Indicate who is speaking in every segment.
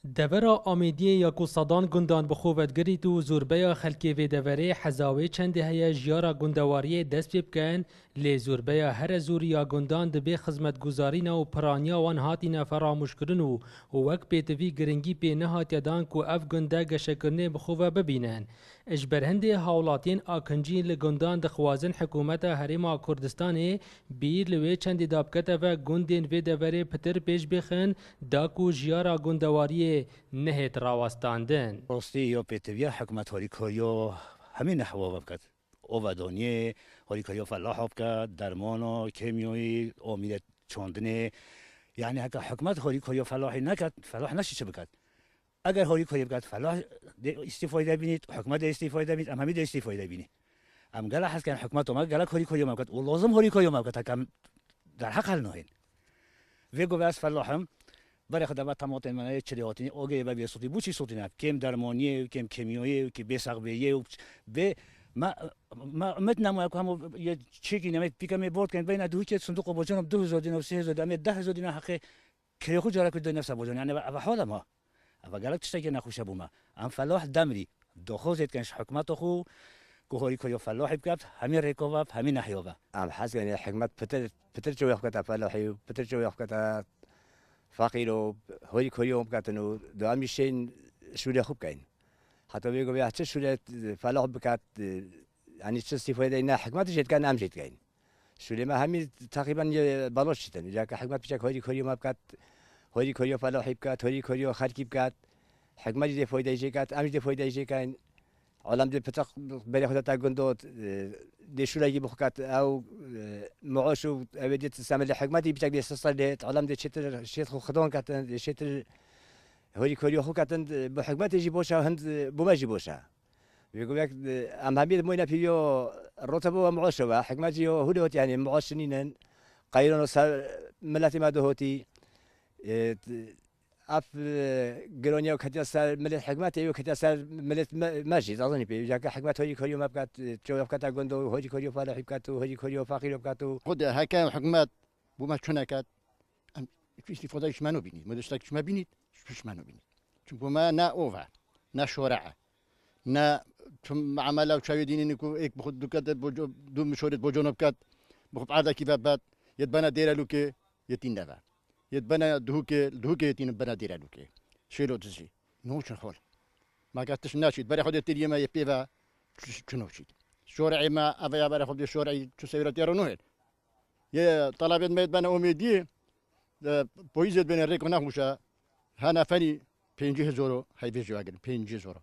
Speaker 1: دورا آمیدیه یا کو صدان گندان بخوبت گرید و زوربیا خلکی و دوره حزاوی چنده هیا جیارا گندواری دست بکن لی زوربیا هر زور یا گندان دبی خدمت گزارین و پرانیا وان هاتینا فراموش کرن و وک پیتوی گرنگی پی نهات یدان کو اف گنده گشکرنه بخوبه ببینن اجبرهنده حولاتین آکنجی لگندان دخوازن حکومت هریما کردستان بیر لوی چند دابکت و گندین و دوره پتر پیش بخن داکو جیارا گندواری نهت راوستاندن
Speaker 2: راستی یا پیتویا حکومت هاری کاریا همین نحوه بکد اوادانیه هاری کاریا فلاح بکد درمان کیمیایی آمید چاندنه یعنی اگر حکومت هاری کاریا فلاحی نکد فلاح نشی چه بکد اگر هاری کاریا بکد فلاح استفاده بینید حکومت استفاده بینید ام همین استفاده بینید ام گله هست که حکومت ما گله هاری کاریا مکد و لازم هاری کاریا مکد کم در حق حل نهین ویگو بس فلاحم برای خدمات تماطم منای چریاتنی اوگه و بیسوتی بوچی سوتی نه کم درمانیه کم کیمیایی که بیساقبیه و به ما متنم هم یه چیکی نمیت پیکم بود کن بین دو که صندوق بوجان 2000 دینار 3000 دینار 10000 دینار حق که خود جارا کد نفس بوجان یعنی و حالا ما و قالت تشتكي نخوش ابو ما ام فلاح دمري دخوزت كانش حكمته خو كهوري كيو فلاح بكاب همين ريكوبا همين نحيوبا
Speaker 3: ام حاسس يعني حكمت بتر جو يخكتا فلاحي بتر جو يخكتا فقيرو هوري كيو بكاتنو دو امشين شوري خوب كاين حتى بيقول يا حتى شوري فلاح بكات يعني تستفيد ان حكمت جيت كان امجيت كاين شوري ما همي تقريبا بلوش شتن جاك حكمت بشك هوري كيو ما بكات هوري كيو فلاحي بكات هوري كيو خركي بكات حكمت دي فايده جيكات امج دي فايده جيكاين عالم دي بتق بري خدت تاغندوت دي شوري بخكات او معاش ابديت تستعمل حكمتي بشكل استصل عالم دي شتر شيت خدون كات شتر هوري كيو خو كات بحكمتي جي بوشا هند بما جي بوشا بيقول لك ام همي موينا فيو الرتب ومعاش حكمتي هو يعني معاش نينن قايلون ملاتي ما دهوتي اف جرونيا وكتيا سال ملت حكمتي وكتيا سال ملت ماشي اظني بي جاك حكمت هوجي كوريو ما بقات جو بقات غوندو هوجي كوريو فلاح بقات هوجي كوريو فقير بقات
Speaker 4: خد هكا حكمات بما شنكات في استفاده ما نبيني ما دشتك ما بينيت مش ما نبيني چون ما نا اوفر نا شورعه نا عمله وشاوي ديني نكو اك بخد دكات دو مشورت بوجونو بكات بخب عاده كيف بات يتبنى ديرا لوكي يتين دابا يتبنى دهوكي يتين بنا ديرا لوكي شيلو تزي نوش نخول ما قالتش ناشيد بري خد التريه ما يبيفا شنوشيد شورعي ما افيا بري خد شورعي تسيرت يرو نوهل يا طلبت ما يتبنى اميدي بويزت بين الريكو نخمشا هانا فني 5000 هاي فيجو اجل 5000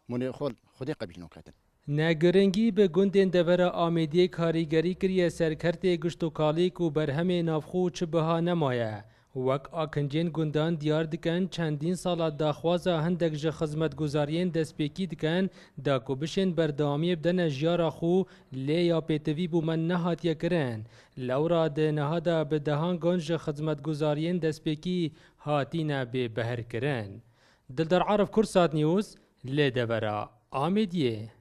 Speaker 4: من خودي قبل نوكاتن
Speaker 1: نگرنگی به گندین دور آمیدی کاریگری کریه سرکرت گشتوکالیک و برهم نافخو چه بها نمایه وک آکنجین گندان دیار دکن چندین سالات داخوازا هندک جه خدمت گزارین دست پیکی دکن دا کو بشین بردامی بدن جیارا خو لی یا پیتوی بو من نهاتیه کرن لورا ده نهادا به دهان گنج خدمت گزارین دست پیکی هاتینا به بهر کرن دلدر عرف کرسات نیوز لی دورا آمیدیه